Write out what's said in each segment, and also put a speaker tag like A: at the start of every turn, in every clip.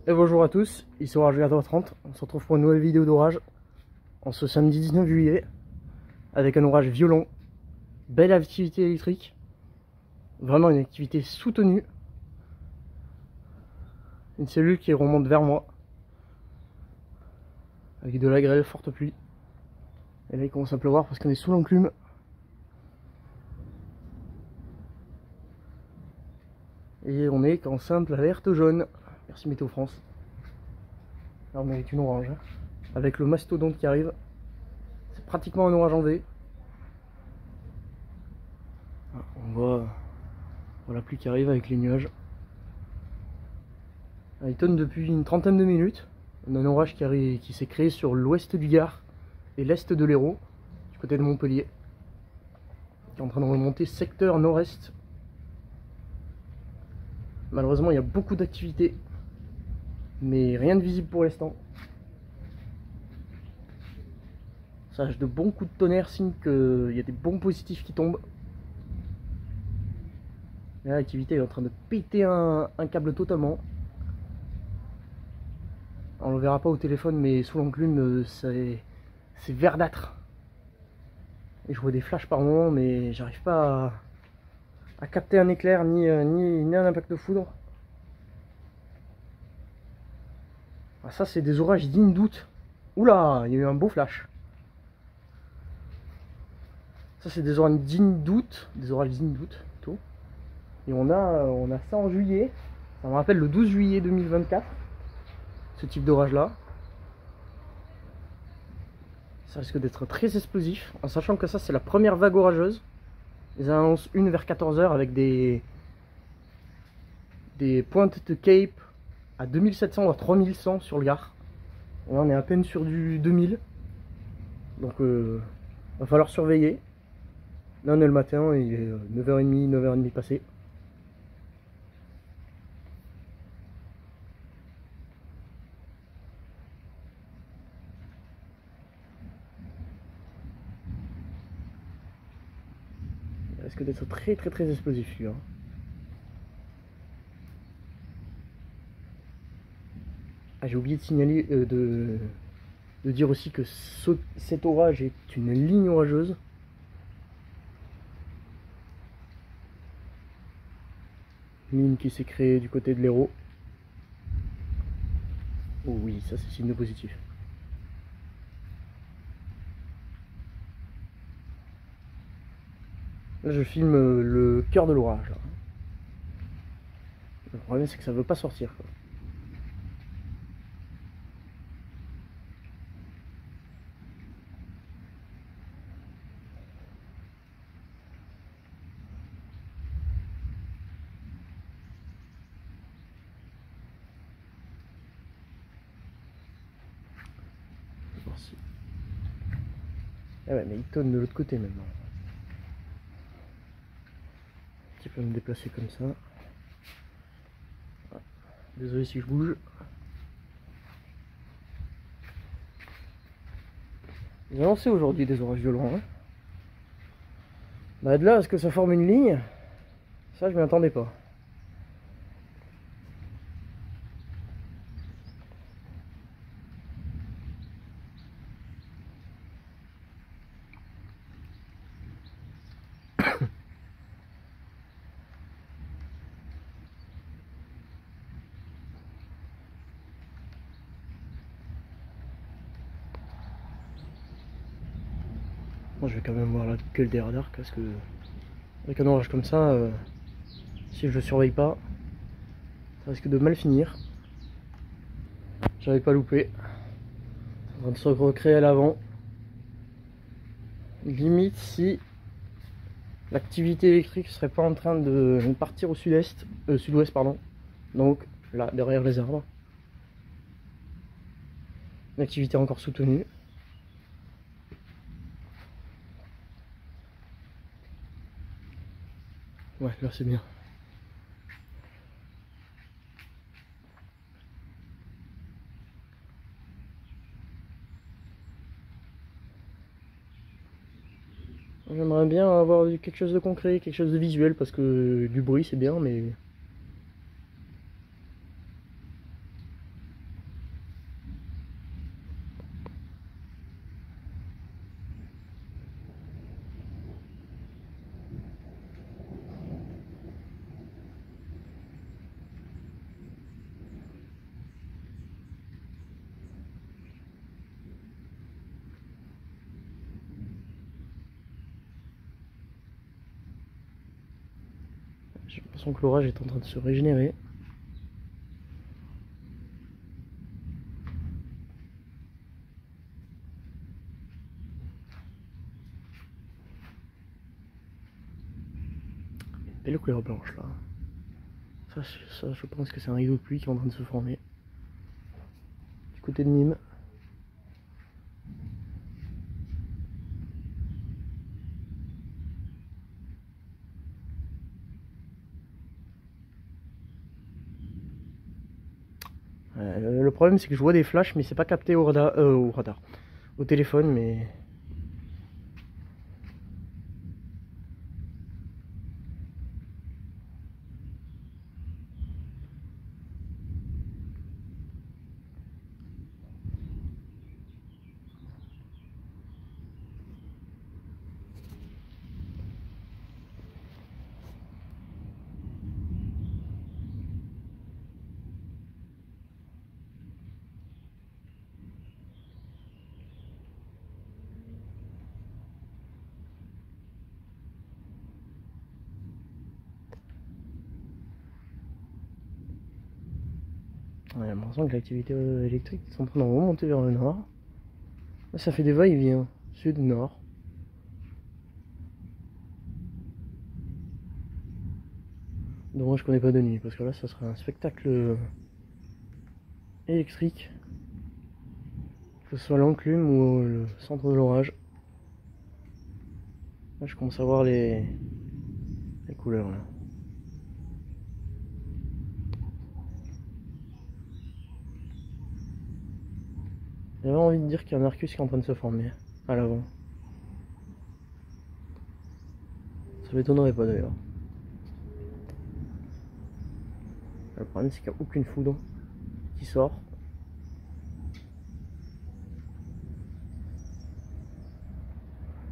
A: Et bonjour à tous, ici Orage 14h30, on se retrouve pour une nouvelle vidéo d'orage en ce samedi 19 juillet avec un orage violent, belle activité électrique, vraiment une activité soutenue, une cellule qui remonte vers moi avec de la grêle, forte pluie, et là il commence à pleuvoir parce qu'on est sous l'enclume. Et on est qu'en simple alerte jaune. Merci Météo France. Là on est avec une orange, avec le mastodonte qui arrive. C'est pratiquement un orage en V. On voit la pluie qui arrive avec les nuages. Il tonne depuis une trentaine de minutes. On a un orage qui s'est créé sur l'ouest du Gard et l'est de l'Hérault, du côté de Montpellier, qui est en train de remonter secteur nord-est. Malheureusement il y a beaucoup d'activités, mais rien de visible pour l'instant. Ça lâche de bons coups de tonnerre, signe qu'il y a des bons positifs qui tombent. Et là l'activité est en train de péter un câble totalement. On le verra pas au téléphone, mais sous l'enclume c'est verdâtre. Et je vois des flashs par moment, mais j'arrive pas à capter un éclair ni un impact de foudre. Ah, ça c'est des orages dignes d'août. Oula, il y a eu un beau flash. Ça c'est des orages dignes d'août, plutôt. Et on a ça en juillet. Ça me rappelle le 12 juillet 2024. Ce type d'orage là. Ça risque d'être très explosif, en sachant que ça c'est la première vague orageuse. Ils annoncent une vers 14 h avec des pointes de Cape à 2700 ou à 3100 sur le Gard. Et là on est à peine sur du 2000. Donc va falloir surveiller. Là on est le matin, il est 9h30, 9h30 passé. Il risque d'être très explosif celui-là. Ah, j'ai oublié de signaler, de dire aussi que cet orage est une ligne orageuse. Ligne qui s'est créée du côté de l'Hérault. Oh oui, ça c'est signe positif. Là je filme le cœur de l'orage. Le problème c'est que ça veut pas sortir, quoi. Ah ouais, mais il tonne de l'autre côté maintenant. Tu peux me déplacer comme ça. Désolé si je bouge. Ils ont lancé aujourd'hui des orages violents. Hein. Bah de là à ce que ça forme une ligne, ça je m'y attendais pas. Moi je vais quand même voir la gueule des radars parce que avec un orage comme ça, si je le surveille pas, ça risque de mal finir. J'avais pas loupé. C'est en train de se recréer à l'avant. Limite si l'activité électrique serait pas en train de partir au sud-est, sud-ouest pardon. Donc là derrière les arbres. L'activité encore soutenue. Ouais, là c'est bien. J'aimerais bien avoir quelque chose de concret, quelque chose de visuel, parce que du bruit c'est bien, mais J'ai l'impression que l'orage est en train de se régénérer. Belle couleur blanche là. Ça, je pense que c'est un rideau de pluie qui est en train de se former. Du côté de Nîmes. Le problème c'est que je vois des flashs mais c'est pas capté au radar, au téléphone mais... Ouais, j'ai l'impression que l'activité électrique est en train de remonter vers le nord. Là, ça fait des va-et-vient, sud-nord. Dommage je connais pas de nuit, parce que là, ça serait un spectacle électrique. Que ce soit l'enclume ou le centre de l'orage. Là, je commence à voir les couleurs, là. J'avais envie de dire qu'il y a un Arcus qui est en train de se former à l'avant. Ça m'étonnerait pas d'ailleurs. Le problème c'est qu'il n'y a aucune foudre qui sort.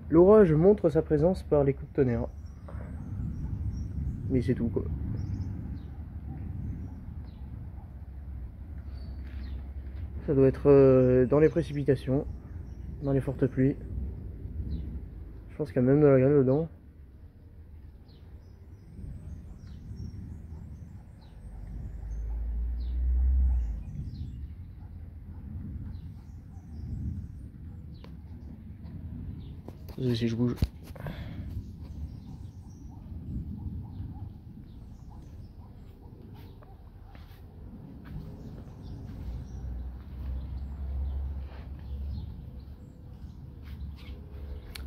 A: L'orage montre sa présence par les coups de tonnerre. Mais c'est tout quoi. Ça doit être dans les précipitations, dans les fortes pluies. Je pense qu'il y a même de la grêle dedans. Si je bouge.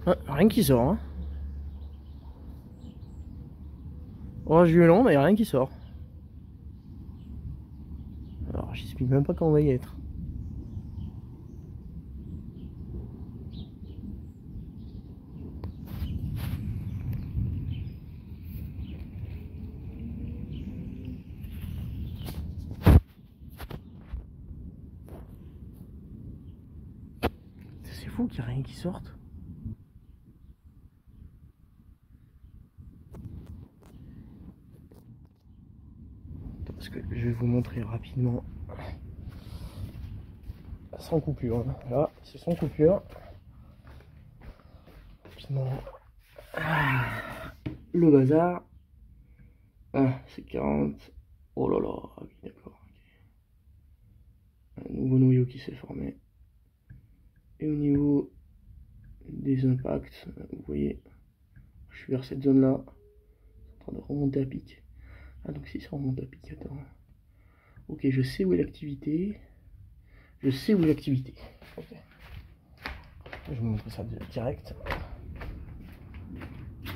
A: Ah, rien qui sort, hein. Orage violent, mais rien qui sort. Alors, j'explique même pas quand on va y être. C'est fou qu'il n'y a rien qui sorte. Parce que je vais vous montrer rapidement. Sans coupure. Là, c'est sans coupure. Rapidement. Le bazar. Ah, c'est 40. Oh là là. Ah oui, d'accord. Un nouveau noyau qui s'est formé. Et au niveau des impacts, vous voyez, je suis vers cette zone là. C'est en train de remonter à pic. Ah, donc si ça remonte à pic, attends. Ok, je sais où est l'activité. Je sais où est l'activité. Ok. Je vais vous montrer ça direct.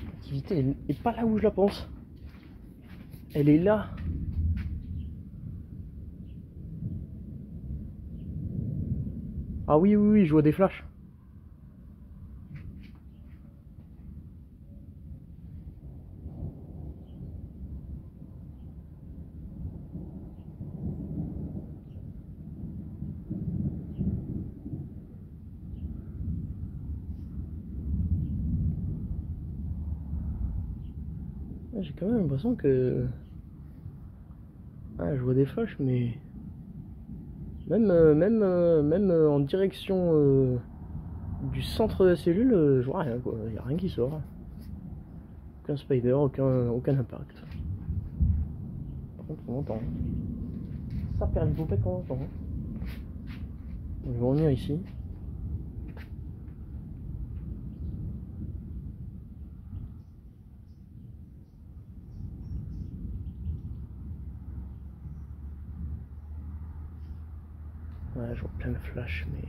A: L'activité n'est pas là où je la pense. Elle est là. Ah oui, oui, oui, je vois des flashs. J'ai quand même l'impression que... Ah, je vois des flashs, mais... Même en direction du centre de la cellule, je vois rien quoi. Il n'y a rien qui sort. Aucun spider, aucun impact. contre on entend. Ça perd complètement longtemps. Je vais revenir ici. Ouais, je vois plein de flashs, mais...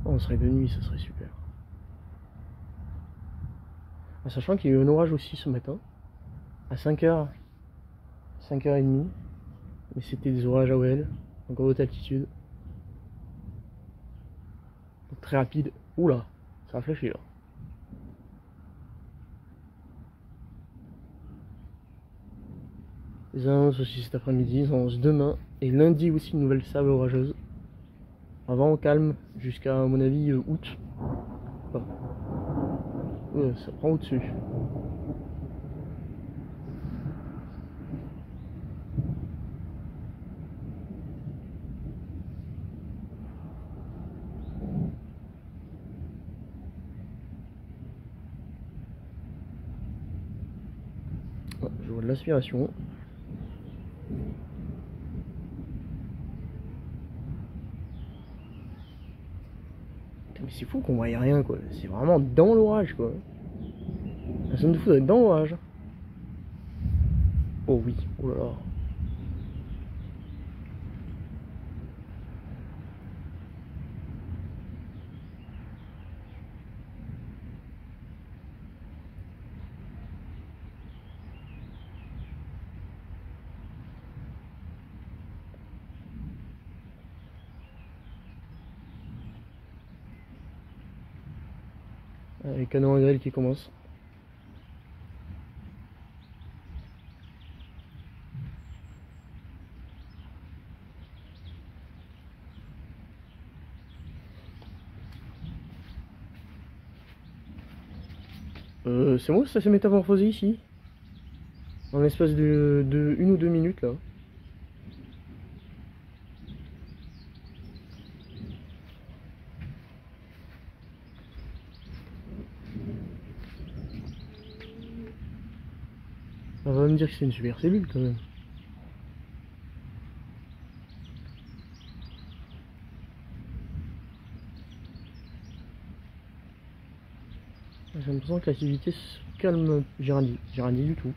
A: Oh, on serait de nuit, ça serait super. En sachant qu'il y a eu un orage aussi ce matin, à 5h, 5h30, mais c'était des orages AOL, encore haute altitude. Donc très rapide. Oula, ça a flashé là. Les annonces aussi cet après-midi, les annonces demain et lundi aussi une nouvelle sable orageuse. Avant calme jusqu'à à mon avis août. Enfin, ça prend au-dessus. Ouais, je vois de l'aspiration. Mais c'est fou qu'on voie rien quoi, c'est vraiment dans l'orage quoi. La zone de fou doit être dans l'orage. Oh oui, oh là là. Les canons à grêle qui commencent. C'est moi ça s'est métamorphosé ici. En l'espace de 1 ou 2 minutes là. On va me dire que c'est une super cellule quand même. J'ai l'impression que l'activité se calme. J'ai rien dit du tout.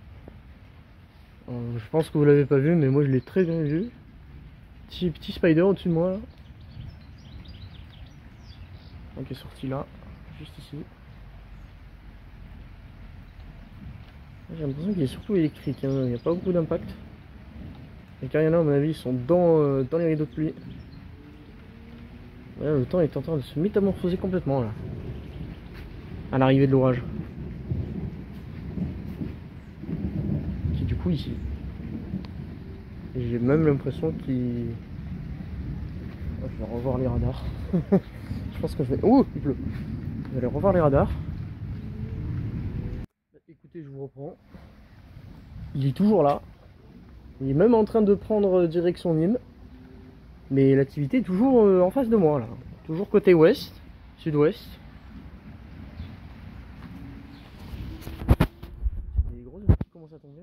A: Je pense que vous l'avez pas vu, mais moi je l'ai très bien vu. Petit spider au-dessus de moi là. Donc il est sorti là, juste ici. J'ai l'impression qu'il est surtout électrique, hein. Il n'y a pas beaucoup d'impact. Les Cariana à mon avis ils sont dans les rideaux de pluie. Ouais, le temps est en train de se métamorphoser complètement là. À l'arrivée de l'orage. Qui est du coup ici. Et j'ai même l'impression qu'il... Je vais revoir les radars. Je pense que je vais... Oh, il pleut. Je vais aller revoir les radars. Écoutez, je vous reprends. Il est toujours là. Il est même en train de prendre direction Nîmes. Mais l'activité est toujours en face de moi là. Toujours côté ouest, sud-ouest. Des grosses boules qui commencent à tomber.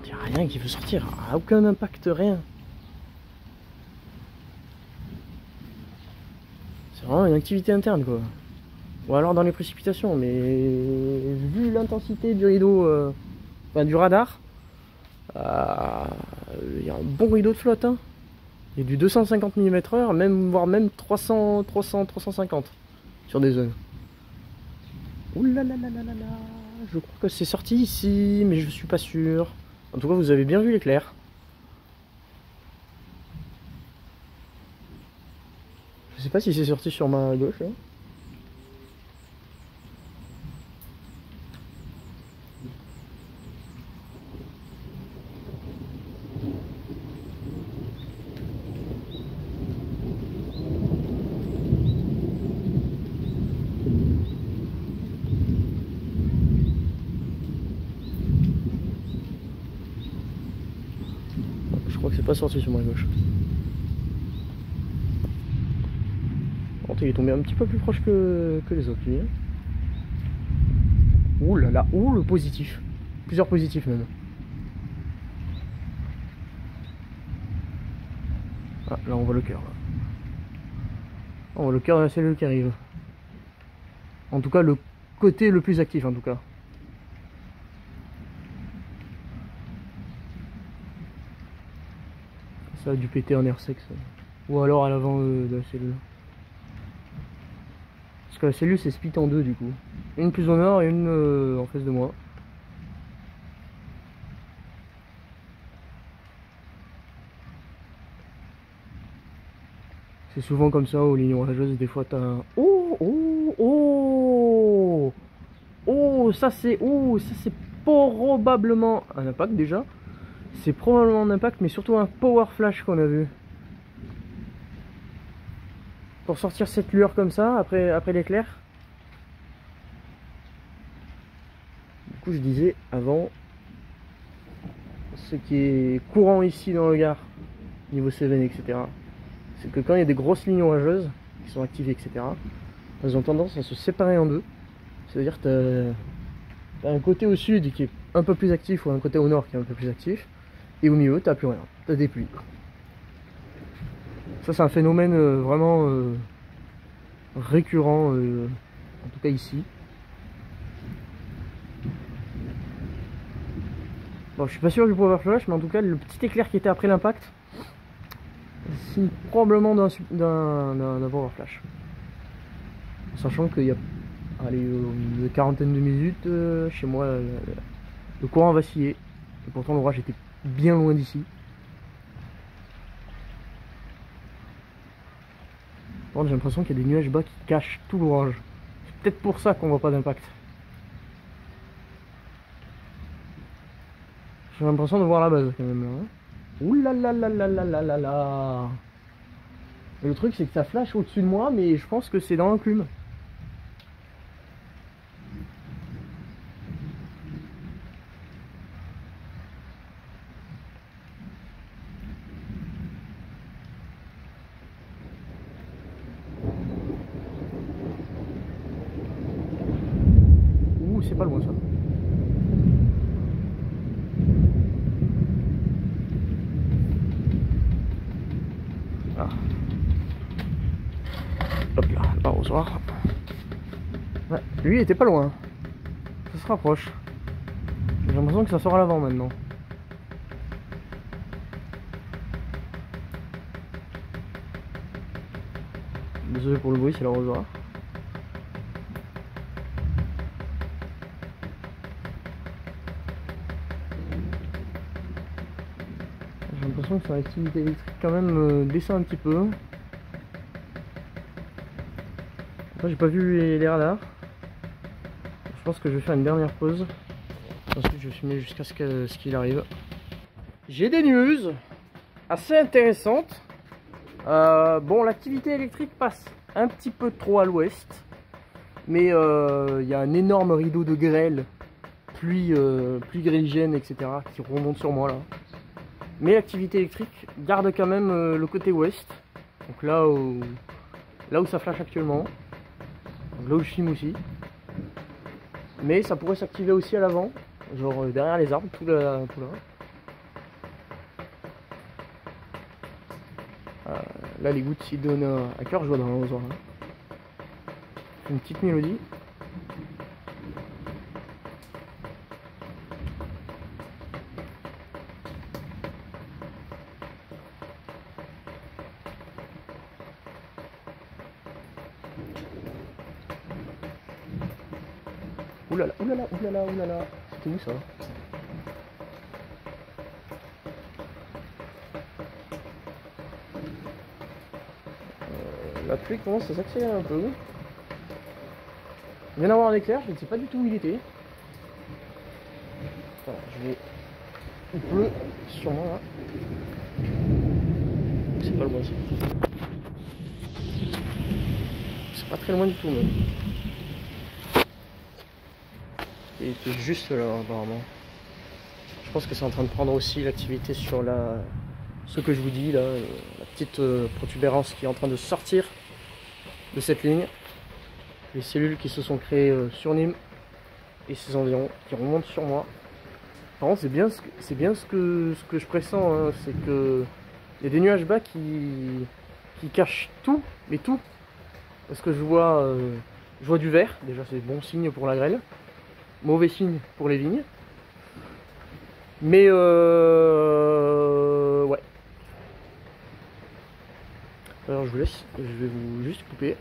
A: Il n'y a rien qui veut sortir. Aucun impact, rien. C'est vraiment une activité interne quoi. Ou alors dans les précipitations, mais vu l'intensité du rideau, enfin du radar, il y a un bon rideau de flotte. Hein. Il y a du 250 mm/h, même, voire même 350 sur des zones. Ouh là là là là là là, je crois que c'est sorti ici, mais je suis pas sûr. En tout cas, vous avez bien vu l'éclair. Je sais pas si c'est sorti sur ma gauche. Hein. Je crois que c'est pas sorti sur ma gauche. il est tombé un petit peu plus proche que les autres, lui. Ouh là là, ouh le positif. Plusieurs positifs même. Ah, là on voit le cœur. On voit le cœur de la cellule qui arrive. En tout cas, le côté le plus actif en tout cas. Ça a dû péter en air sec ça. Ou alors à l'avant de la cellule. Parce que la cellule c'est split en deux du coup. Une plus au nord et une en face de moi. C'est souvent comme ça aux lignes orageuses, des fois t'as un... Oh oh oh oh ça c'est probablement un impact déjà. C'est probablement un impact mais surtout un power flash qu'on a vu. Pour sortir cette lueur comme ça après l'éclair. Du coup je disais avant, ce qui est courant ici dans le Gard, niveau Cévennes, etc. c'est que quand il y a des grosses lignes orageuses qui sont activées, etc., elles ont tendance à se séparer en deux. C'est-à-dire que tu as un côté au sud qui est un peu plus actif ou un côté au nord qui est un peu plus actif, et au milieu, tu n'as plus rien, tu as des pluies. Ça, c'est un phénomène vraiment récurrent, en tout cas ici. Bon, je suis pas sûr du power flash, mais en tout cas, le petit éclair qui était après l'impact, signe probablement d'un power flash. Sachant qu'il y a une quarantaine de minutes, chez moi, le courant vacillait. Et pourtant, l'orage était bien loin d'ici. J'ai l'impression qu'il y a des nuages bas qui cachent tout l'orage. C'est peut-être pour ça qu'on voit pas d'impact. J'ai l'impression de voir la base quand même là. Hein. Ouh là là là là là là là là. Et le truc c'est que ça flash au-dessus de moi, mais je pense que c'est dans l'enclume. Ouh, c'est pas loin ça. Ah. Hop là, l'arrosoir. Ouais, lui il était pas loin. Ça se rapproche. J'ai l'impression que ça sort à l'avant maintenant. Désolé pour le bruit, c'est l'arrosoir. J'ai l'impression que son activité électrique quand même descend un petit peu. Après j'ai pas vu les radars. Je pense que je vais faire une dernière pause. Ensuite je vais filmer jusqu'à ce qu'il arrive. J'ai des news assez intéressantes. Bon, l'activité électrique passe un petit peu trop à l'ouest. Mais il y a un énorme rideau de grêle, pluie grêligène, etc. qui remonte sur moi là. Mais l'activité électrique garde quand même le côté ouest. Donc là où ça flash actuellement. Donc là où je filme aussi. Mais ça pourrait s'activer aussi à l'avant. Genre derrière les arbres, tout là. Là les gouttes s'y donnent à cœur joie dans l'arrosoir. Une petite mélodie. Oulala, oulala, oulala, oulala. C'était où ça? La pluie commence à s'accélérer un peu. Je viens d'avoir un éclair, je ne sais pas du tout où il était. Voilà, je vais... Il pleut sûrement là. C'est pas loin ici. C'est pas très loin du tout même. Il était juste là apparemment. Je pense que c'est en train de prendre aussi l'activité sur ce que je vous dis là, la petite protubérance qui est en train de sortir de cette ligne. Les cellules qui se sont créées sur Nîmes et ses environs, qui remontent sur moi. Par contre, c'est bien ce que je pressens, hein, c'est que il y a des nuages bas qui cachent tout, mais tout. Parce que je vois du vert, déjà c'est bon signe pour la grêle, mauvais signe pour les vignes. Mais ouais. Alors je vous laisse, je vais vous juste couper.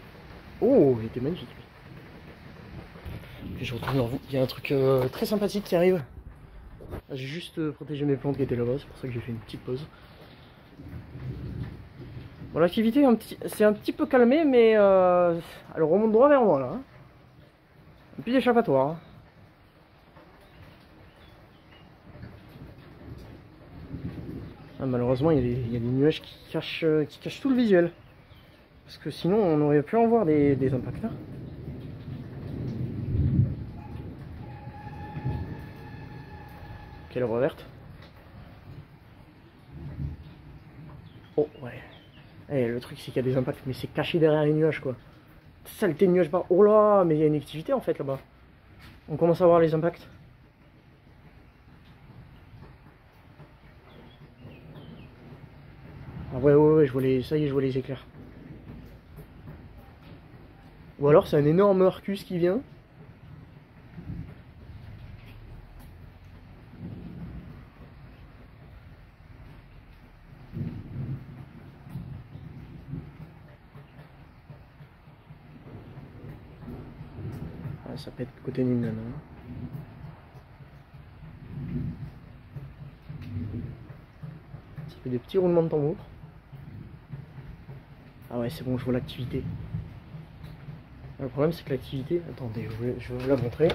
A: Oh, il était magnifique. Puis je retourne vers vous. Il y a un truc très sympathique qui arrive. J'ai juste protégé mes plantes qui étaient là-bas, c'est pour ça que j'ai fait une petite pause. Bon, l'activité c'est un petit peu calmé, mais elle remonte droit vers moi là. Et puis d'échappatoire. Hein. Ah, malheureusement, il y a des nuages qui cachent tout le visuel. Parce que sinon, on aurait pu en voir des impacts. Hein. Quelle voie verte. Oh, ouais. Eh, le truc, c'est qu'il y a des impacts, mais c'est caché derrière les nuages, quoi. Saleté de nuages bas. Oh là, mais il y a une activité, en fait, là-bas. On commence à voir les impacts. Ah ouais, je vois ça y est, je vois les éclairs. Ou alors, c'est un énorme Arcus qui vient. Ah, ça pète côté Nîmes maintenant. Ça fait des petits roulements de tambour. Ah ouais, c'est bon, je vois l'activité. Le problème, c'est que l'activité... Attendez, je vais vous la montrer.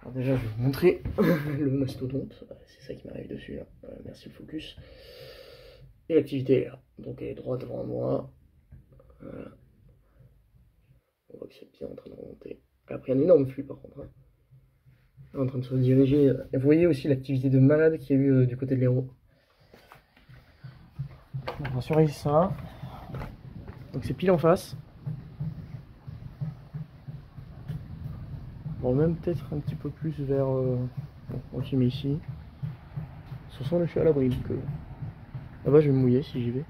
A: Alors déjà, je vais vous montrer le mastodonte. C'est ça qui m'arrive dessus, là. Merci le focus. Et l'activité est là. Donc elle est droite devant moi. Voilà. On voit que c'est bien en train de remonter. Elle a pris un énorme flux, par contre. Hein. Elle est en train de se diriger. Et vous voyez aussi l'activité de malade qu'il y a eu du côté de l'Hérault. On va surveiller ça. Donc c'est pile en face. Bon, même peut-être un petit peu plus vers... Bon, ok, mais ici. De toute façon, là, je suis à l'abri. Donc là-bas, je vais me mouiller si j'y vais.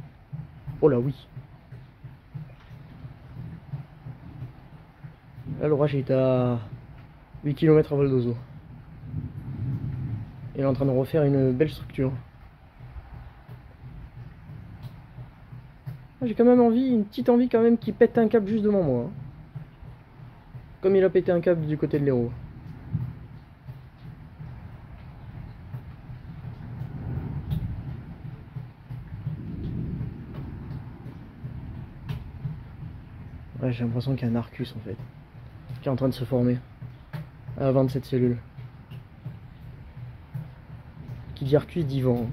A: Oh là, oui. Là, l'orage est à 8 km à vol d'oiseau. Il est en train de refaire une belle structure. J'ai quand même une petite envie quand même qu'il pète un câble juste devant moi. Hein. Comme il a pété un câble du côté de l'Hérault. Ouais, j'ai l'impression qu'il y a un Arcus en fait. Qui est en train de se former. À l'avant de cette cellule. Qui dit Arcus dit vent.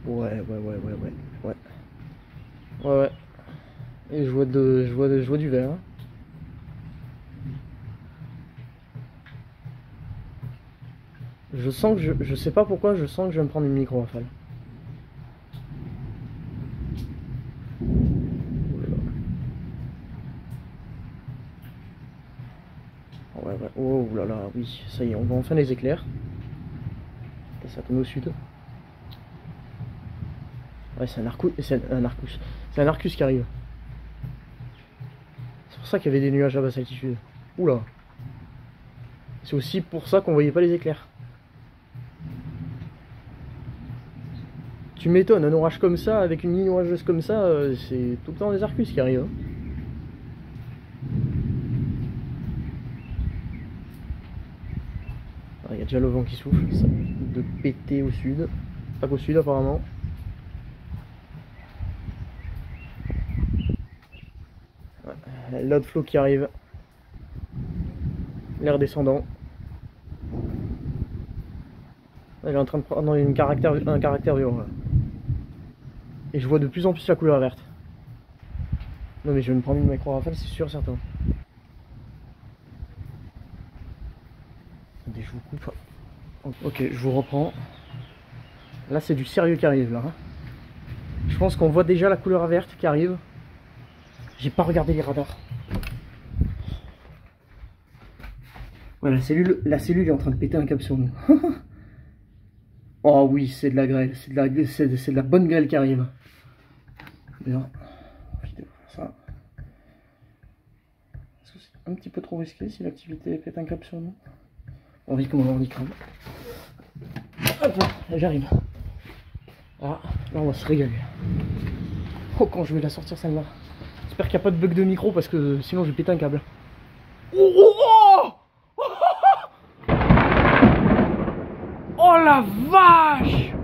A: Ouais. Ouais. Et je vois du vert. Hein. Je sens que je sais pas pourquoi, je sens que je vais me prendre une micro-rafale. Ouais. Oh là là, oui, ça y est, on voit enfin les éclairs. Ça tombe au sud. Ouais, c'est un Arcus. C'est un Arcus qui arrive. C'est pour ça qu'il y avait des nuages à basse altitude. Oula. C'est aussi pour ça qu'on voyait pas les éclairs. Tu m'étonnes, un orage comme ça, avec une ligne orageuse comme ça, c'est tout le temps des Arcus qui arrivent. Hein. Il y a déjà le vent qui souffle, ça de péter au sud. Pas qu'au sud apparemment. Ouais, l'eau de flot qui arrive. L'air descendant. Elle est en train de prendre un caractère violent. Et je vois de plus en plus la couleur verte. Non mais je vais me prendre une micro-rafale, c'est sûr certain. Attendez, je vous coupe. Ok, je vous reprends. Là c'est du sérieux qui arrive là. Hein. Je pense qu'on voit déjà la couleur verte qui arrive. J'ai pas regardé les radars. Ouais, la cellule est en train de péter un câble sur nous. Oh oui, c'est de la grêle. C'est de la bonne grêle qui arrive. Bien. Ça. Est-ce que c'est un petit peu trop risqué si l'activité pète un câble sur nous? On vit comme on en crame. Hop là, j'arrive. Ah, là on va se régaler. Oh, quand je vais la sortir celle-là. J'espère qu'il n'y a pas de bug de micro parce que sinon je vais péter un câble. Oh, oh, oh, oh la vache!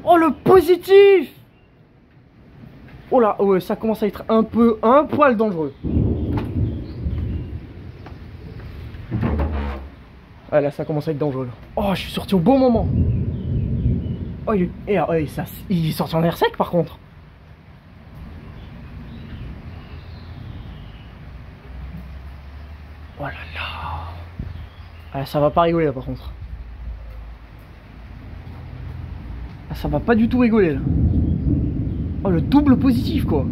A: Oh le positif! Oh là, ouais, ça commence à être un poil dangereux. Ah là, ça commence à être dangereux. Oh, je suis sorti au bon moment. Oh, il est sorti en air sec par contre. Oh là là. Ah, ça va pas rigoler là par contre. Ah, ça va pas du tout rigoler là. Oh, le double positif quoi.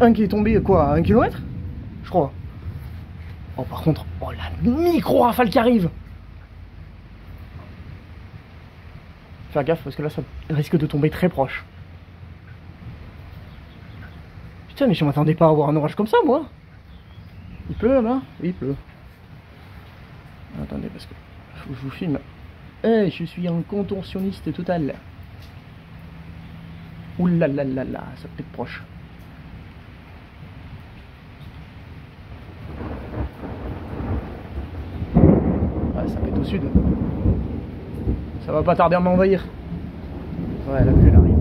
A: Un qui est tombé quoi, à 1 km je crois. Oh par contre, oh la micro rafale qui arrive. Faire gaffe parce que là ça risque de tomber très proche. Putain mais je m'attendais pas à avoir un orage comme ça moi. Il pleut là-bas? Oui il pleut. Attendez parce que je vous filme. Eh, je suis un contorsionniste total. Ouh là là là là, ça peut être proche. Ouais, ça pète au sud. Ça va pas tarder à m'envahir. Ouais, la pluie elle arrive.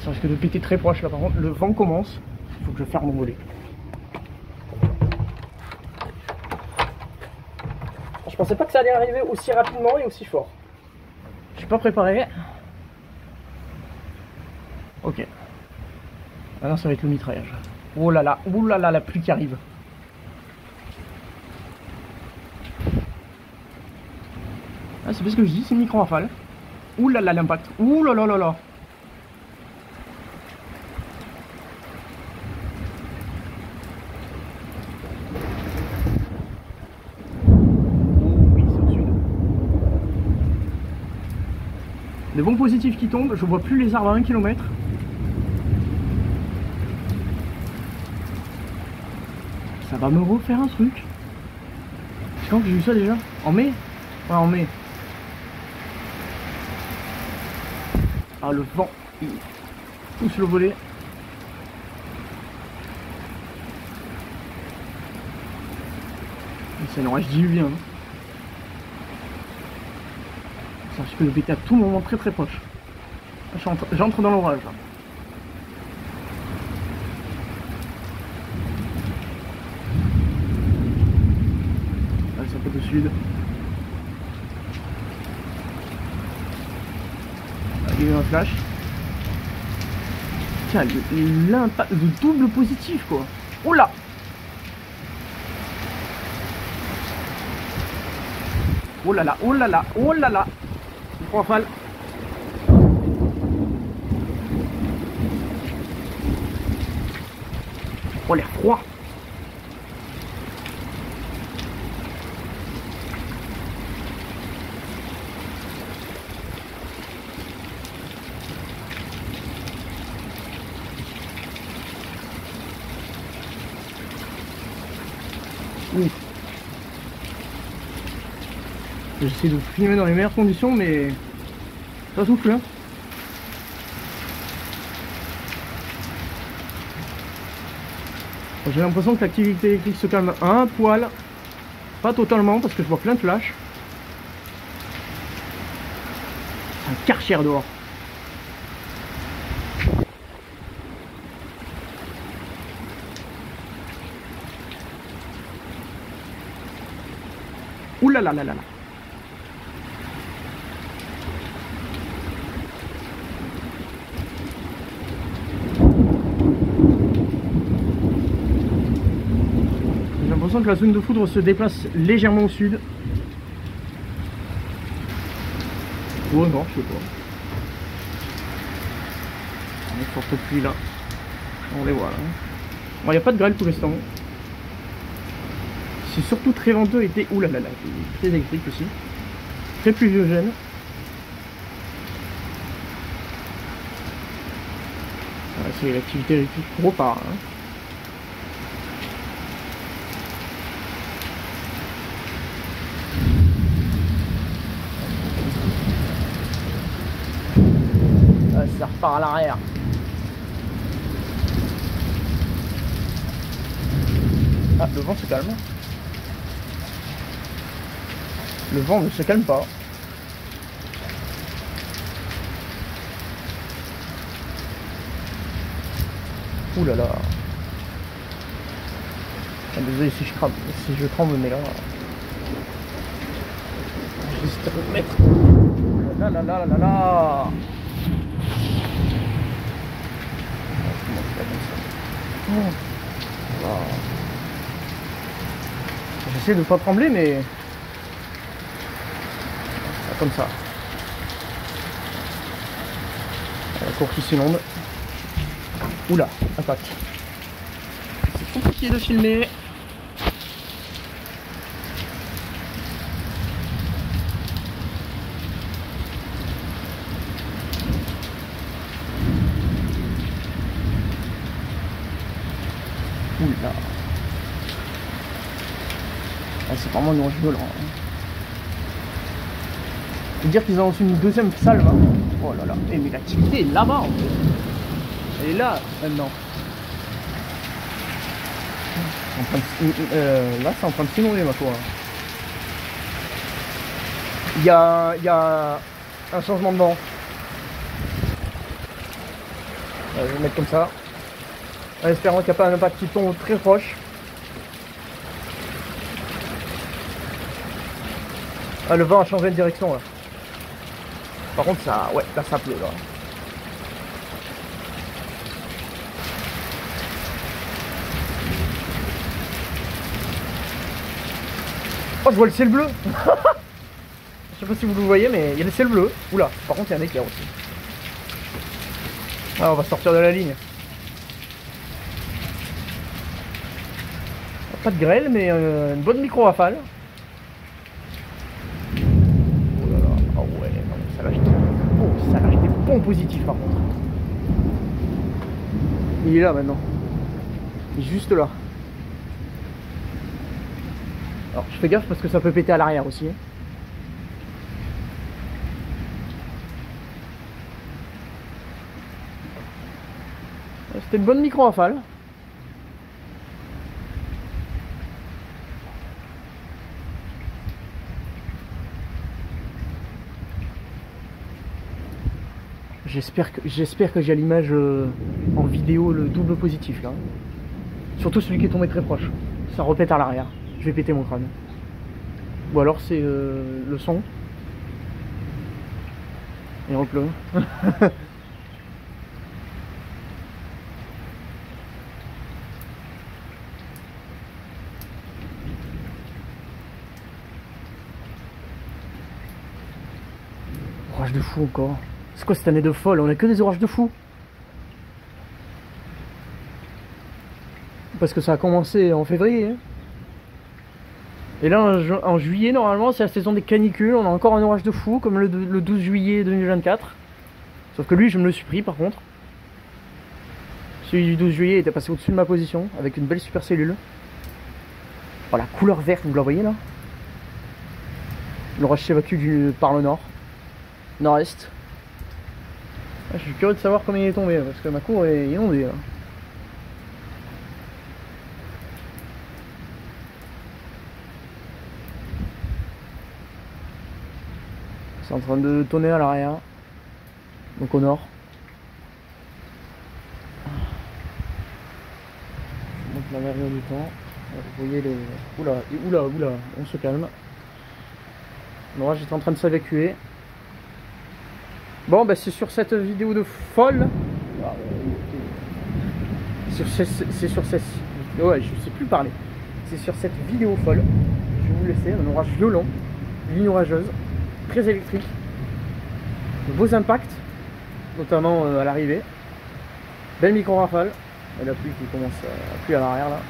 A: Ça risque de péter très proche là par contre. Le vent commence. Il faut que je ferme mon volet. Je pensais pas que ça allait arriver aussi rapidement et aussi fort. Je suis pas préparé. Ok. Maintenant ça va être le mitraillage. Oh là là, la pluie qui arrive. Ah, c'est parce que je dis, c'est une micro-rafale. Ouh là là, l'impact. Ouh là là là là. Des vents positifs qui tombent, je vois plus les arbres à 1 km. Ça va me refaire un truc. C'est quand que j'ai eu ça déjà? En mai? Ouais, en mai. Ah, le vent, il pousse le volet. C'est un orage diluvien. Ça risque de péter à tout moment très très proche. J'entre dans l'orage. Là, ça pète au sud. Là, il y a eu un flash. Tiens, l'impact, le double positif quoi. Oh là! Oh là là, oh là là, oh là là! Rafale. Oh l'air froid. Oui. J'essaie de filmer dans les meilleures conditions, mais ça souffle. Hein. J'ai l'impression que l'activité électrique se calme un poil. Pas totalement, parce que je vois plein de flashs. C'est un Karcher dehors. Ouh là là là là là. J'ai l'impression que la zone de foudre se déplace légèrement au sud. Oh non, je sais pas. On est forte pluie là. On les voit là. Bon, il n'y a pas de grêle pour l'instant. C'est surtout très venteux été. Ouh là là là, très électrique aussi. Très pluviogène. Voilà, c'est l'activité électrique repart. Hein. Ça repart à l'arrière. Ah, le vent se calme. Le vent ne se calme pas. Ouh là là. Ah, désolé si je tremble, mais là. Juste remettre. Là là là là là. Oh. J'essaie de pas trembler, mais comme ça. La cour qui s'inonde. Oula, attaque. C'est compliqué de filmer. Oula. Ah, c'est vraiment un orage violent. Hein. Je veux dire qu'ils ont reçu une deuxième salve. Hein. Oh là là. Et mais l'activité est là-bas en fait. Elle est là maintenant. Là c'est en train de s'inonder ma foi. Il y a un changement de vent. Je vais le mettre comme ça. En espérant qu'il n'y a pas un impact qui tombe très proche. Ah, le vent a changé de direction là. Par contre ça, ouais, là ça pleut là. Oh, je vois le ciel bleu. Je sais pas si vous le voyez, mais il y a le ciel bleu. Oula, par contre il y a un éclair aussi. Ah, on va sortir de la ligne. Pas de grêle, mais une bonne micro-rafale. Oh là là, ah ouais, non, ça lâche des... Oh, ça lâche des bons positifs par contre. Il est là maintenant. Il est juste là. Alors je fais gaffe parce que ça peut péter à l'arrière aussi. C'était une bonne micro-rafale. J'espère que j'ai à l'image en vidéo le double positif là. Surtout celui qui est tombé très proche. Ça repète à l'arrière. Je vais péter mon crâne. Ou alors c'est le son. Il repleut. Orage de fou encore. C'est quoi cette année de folle? On a que des orages de fou. Parce que ça a commencé en février. Hein. Et là en juillet normalement c'est la saison des canicules. On a encore un orage de fou comme le 12 juillet 2024. Sauf que lui je me le suis pris par contre. Celui du 12 juillet était passé au-dessus de ma position avec une belle supercellule. Oh, la couleur verte, vous la voyez là? L'orage s'évacue par le nord. Nord-est. Je suis curieux de savoir combien il est tombé parce que ma cour est inondée là. C'est en train de tonner à l'arrière, donc au nord. Je monte la verrière du temps. Vous voyez les... Oula, on se calme. L'orage est en train de s'évacuer. Bon, ben c'est sur cette vidéo de folle. C'est sur cette... Ouais, je sais plus parler. C'est sur cette vidéo folle. Je vais vous laisser un orage violent, ligne orageuse, très électrique. de beaux impacts, notamment à l'arrivée. Belle micro-rafale, et la pluie qui commence à pluie à l'arrière là.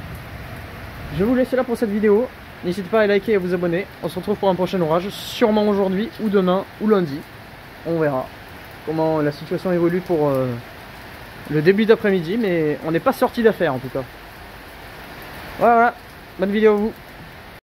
A: Je vais vous laisser là pour cette vidéo. N'hésitez pas à liker et à vous abonner. On se retrouve pour un prochain orage, sûrement aujourd'hui, ou demain, ou lundi. On verra comment la situation évolue pour le début d'après-midi, mais on n'est pas sorti d'affaire en tout cas. Voilà, bonne vidéo à vous.